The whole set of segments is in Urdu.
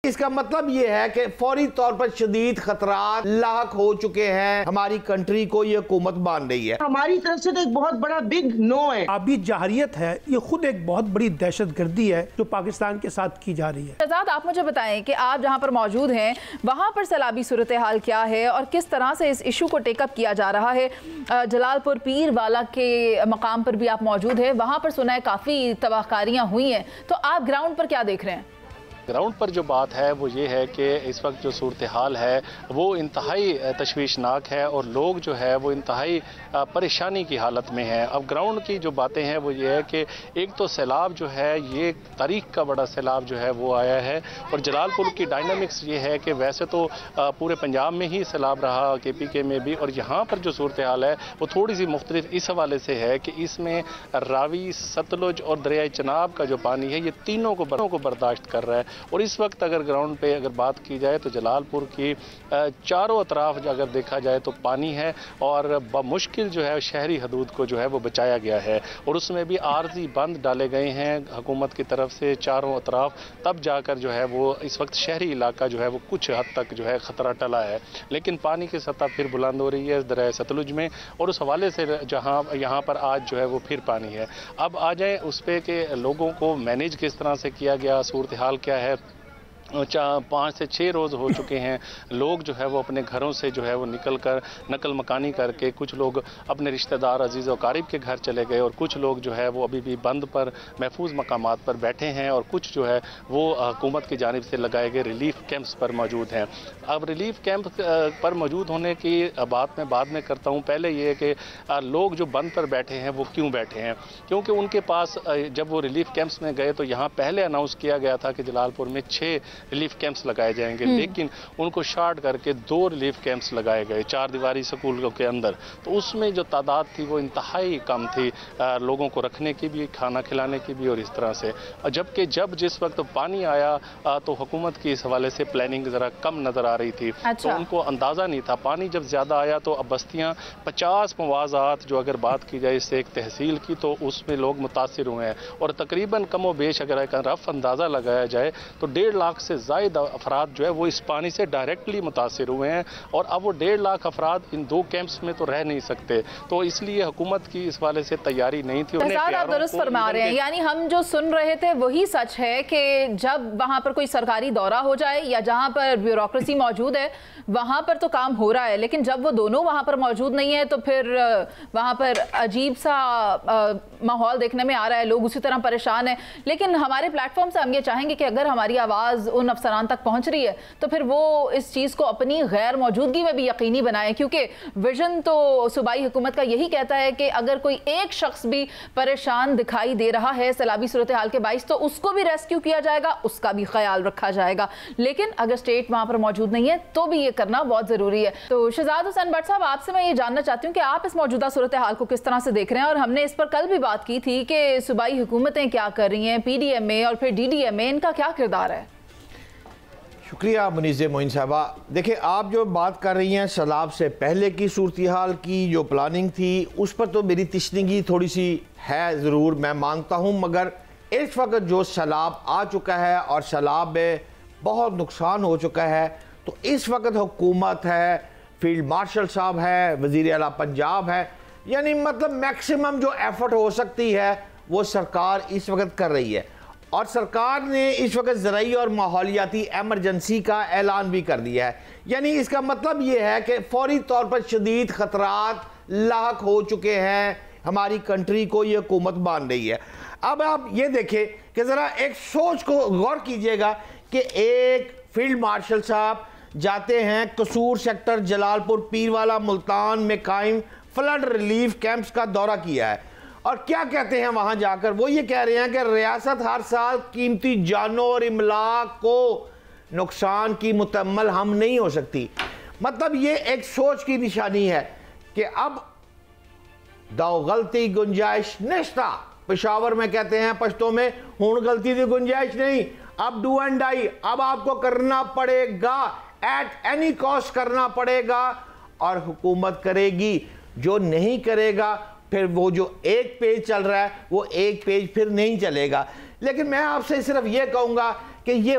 اس کا مطلب یہ ہے کہ فوری طور پر شدید خطرات لاحق ہو چکے ہیں ہماری کنٹری کو، یہ حکومت مان رہی ہے۔ ہماری طرف سے تو ایک بہت بڑا بگ نو ہے۔ آبی جاہریت ہے، یہ خود ایک بہت بڑی دہشت گردی ہے جو پاکستان کے ساتھ کی جا رہی ہے۔ شہزاد، آپ مجھے بتائیں کہ آپ جہاں پر موجود ہیں وہاں پر سیلابی صورتحال کیا ہے اور کس طرح سے اس ایشو کو ٹیک اپ کیا جا رہا ہے؟ جلال پور پیر والا کے مقام پر بھی آپ موجود ہیں، وہاں پر سنا ہے کافی تباہ کاریاں ہوئی ہیں، تو آپ گراؤنڈ پر کیا دیکھ رہے ہیں؟ گراؤنڈ پر جو بات ہے وہ یہ ہے کہ اس وقت جو صورتحال ہے وہ انتہائی تشویشناک ہے اور لوگ جو ہے وہ انتہائی پریشانی کی حالت میں ہیں۔ اب گراؤنڈ کی جو باتیں ہیں وہ یہ ہے کہ ایک تو سیلاب جو ہے، یہ تاریخ کا بڑا سیلاب جو ہے وہ آیا ہے، اور جلال پور کی ڈائنامکس یہ ہے کہ ویسے تو پورے پنجاب میں ہی سیلاب رہا، کے پی کے میں بھی، اور یہاں پر جو صورتحال ہے وہ تھوڑی سی مختلف اس حوالے سے ہے کہ اس میں راوی، ستلج اور دریائے چناب کا جو پانی ہے یہ تینوں کو برداشت کر رہا ہے۔ اور اس وقت اگر گراؤنڈ پہ اگر بات کی جائے تو جلال پور کی چاروں اطراف اگر دیکھا جائے تو پانی ہے، اور بمشکل جو ہے شہری حدود کو جو ہے وہ بچایا گیا ہے، اور اس میں بھی عارضی بند ڈالے گئے ہیں حکومت کی طرف سے چاروں اطراف، تب جا کر جو ہے وہ اس وقت شہری علاقہ جو ہے وہ کچھ حد تک جو ہے خطرہ ٹلا ہے، لیکن پانی کی سطح پھر بلند ہو رہی ہے دریائے ستلج میں، اور اس حوالے سے جہاں یہاں پر آج جو ہے وہ پھر پانی ہے۔ اب آ جائیں اس پہ کہ لوگوں کو مینیج کس طرح سے کیا گیا، صورتحال کیا ہے۔ 5 سے 6 روز ہو چکے ہیں، لوگ جو ہے وہ اپنے گھروں سے جو ہے وہ نقل مکانی کر کے، کچھ لوگ اپنے رشتہ دار عزیز و اقارب کے گھر چلے گئے، اور کچھ لوگ جو ہے وہ ابھی بھی بند پر محفوظ مقامات پر بیٹھے ہیں، اور کچھ جو ہے وہ حکومت کی جانب سے لگائے گئے ریلیف کیمپس پر موجود ہیں۔ اب ریلیف کیمپ پر موجود ہونے کی بات میں بعد میں کرتا ہوں، پہلے یہ ہے کہ لوگ جو بند پر بیٹھے ہیں وہ کیوں بیٹھے ہیں، کیونکہ ان کے پاس جب وہ ریلیف کیمپس میں گئے تو یہاں پہلے اناؤنس کیا گیا تھا کہ جلال پور میں 6 ریلیف کیمپس لگائے جائیں گے، لیکن ان کو شارٹ کر کے 2 ریلیف کیمپس لگائے گئے 4 دیواری سکولوں کے اندر، تو اس میں جو تعداد تھی وہ انتہائی کم تھی، لوگوں کو رکھنے کی بھی، کھانا کھلانے کی بھی، اور اس طرح سے۔ جبکہ جس وقت پانی آیا تو حکومت کی اس حوالے سے پلاننگ ذرا کم نظر آ رہی تھی، تو ان کو اندازہ نہیں تھا۔ پانی جب زیادہ آیا تو اب بستیاں 50 مواضعات، جو اگر بات کی جائے اس سے ایک تحصیل کی، تو اس میں لوگ متاثر ہوئے ہیں، اور تقریباً کم و بیش اگر ایک رف اندازہ لگایا جائے تو 1.5 لاکھ سے زائد افراد جو ہے وہ اس پانی سے ڈائریکٹلی متاثر ہوئے ہیں، اور اب وہ 1.5 لاکھ افراد ان 2 کیمپس میں تو رہ نہیں سکتے، تو اس لیے حکومت کی اس والے سے تیاری نہیں تھی۔ آپ درست فرما رہے ہیں، یعنی ہم جو سن رہے تھے وہی سچ ہے کہ جب وہاں پر کوئی سرکاری دورہ ہو جائے یا جہاں پر بیوروکریسی موجود ہے وہاں پر تو کام ہو رہا ہے، لیکن جب وہ دونوں وہاں پر موجود نہیں ہے تو پھر وہاں پر عجیب سا ماحول دیکھنے میں آ رہا ہے، لوگ اسی طرح پریشان ہیں۔ لیکن ہمارے پلیٹ فارم سے ہم یہ چاہیں گے کہ اگر ہماری آواز ان افسران تک پہنچ رہی ہے تو پھر وہ اس چیز کو اپنی غیر موجودگی میں بھی یقینی بنائیں، کیونکہ ویژن تو صوبائی حکومت کا یہی کہتا ہے کہ اگر کوئی ایک شخص بھی پریشان دکھائی دے رہا ہے سیلابی صورتحال کے باعث تو اس کو بھی ریسکیو کیا جائے گا، اس کا بھی خیال رکھا جائے گا، لیکن اگر اسٹیٹ وہاں پر موجود نہیں ہے تو بھی یہ کرنا بہت ضروری ہے۔ تو شہزاد حسین بٹ صاحب، آپ سے میں یہ جاننا چاہتی ہوں کہ آپ اس موجودہ صورتحال کو کس طرح سے دیکھ رہے ہیں، اور ہم نے اس پر کل بھی بات کی تھی کہ صوبائی حکومتیں کیا کر رہی ہیں، پی ڈی ایم اے اور پھر ڈی ڈی ایم اے، ان کا کیا کردار ہے؟ شکریہ منیز معین صاحبہ۔ دیکھیں، آپ جو بات کر رہی ہیں سیلاب سے پہلے کی صورتحال کی جو پلاننگ تھی اس پر تو میری تشنگی تھوڑی سی ہے، ضرور میں مانتا ہوں، مگر اس وقت جو سیلاب آ چکا ہے اور سیلاب میں بہت نقصان ہو چکا ہے، تو اس وقت حکومت ہے، فیلڈ مارشل صاحب ہے، وزیر اعلیٰ پنجاب ہے، یعنی مطلب میکسیمم جو ایفرٹ ہو سکتی ہے وہ سرکار اس وقت کر رہی ہے، اور سرکار نے اس وقت زرعی اور ماحولیاتی ایمرجنسی کا اعلان بھی کر دیا ہے۔ یعنی اس کا مطلب یہ ہے کہ فوری طور پر شدید خطرات لاحق ہو چکے ہیں ہماری کنٹری کو، یہ حکومت مان رہی ہے۔ اب آپ یہ دیکھیں کہ ذرا ایک سوچ کو غور کیجئے گا کہ ایک فیلڈ مارشل صاحب جاتے ہیں قصور سیکٹر جلال پور پیروالا ملتان میں قائم فلڈ ریلیف کیمپس کا دورہ کیا ہے، اور کیا کہتے ہیں وہاں جا کر؟ وہ یہ کہہ رہے ہیں کہ ریاست ہر سال قیمتی جانوں اور املاک کو نقصان کی متحمل ہم نہیں ہو سکتی۔ مطلب یہ ایک سوچ کی نشانی ہے کہ اب دو غلطی گنجائش نشتا، پشاور میں کہتے ہیں پشتوں میں، ہون غلطی دی گنجائش نہیں، اب ڈو اینڈ ڈائی، اب آپ کو کرنا پڑے گا، ایٹ اینی کاسٹ کرنا پڑے گا، اور حکومت کرے گی۔ جو نہیں کرے گا پھر وہ جو ایک پیج چل رہا ہے وہ ایک پیج پھر نہیں چلے گا۔ لیکن میں آپ سے صرف یہ کہوں گا کہ یہ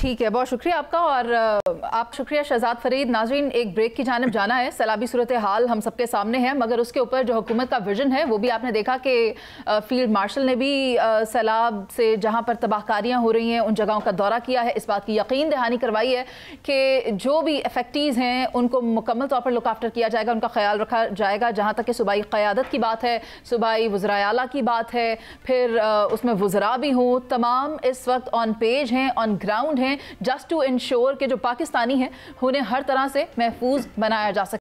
ٹھیک ہے، بہت شکریہ آپ کا، اور آپ شکریہ شہزاد فرید۔ ناظرین، ایک بریک کی جانب جانا ہے۔ سیلابی صورتحال ہم سب کے سامنے ہے، مگر اس کے اوپر جو حکومت کا ویژن ہے وہ بھی آپ نے دیکھا کہ فیلڈ مارشل نے بھی سیلاب سے جہاں پر تباہ کاریاں ہو رہی ہیں ان جگہوں کا دورہ کیا ہے، اس بات کی یقین دہانی کروائی ہے کہ جو بھی افیکٹیز ہیں ان کو مکمل طور پر لک آفٹر کیا جائے گا، ان کا خیال رکھا جائے گا۔ جہاں تک کہ صوبائی قیادت کی بات ہے، صوبائی وزرائے اعلیٰ کی بات ہے، پھر اس میں وزراء بھی ہوں، تمام اس وقت آن پیج ہیں، آن گراؤنڈ ہیں، جسٹ ٹو انشور کہ جو پاکستانی ہیں انہیں ہر طرح سے محفوظ بنایا جا سکے۔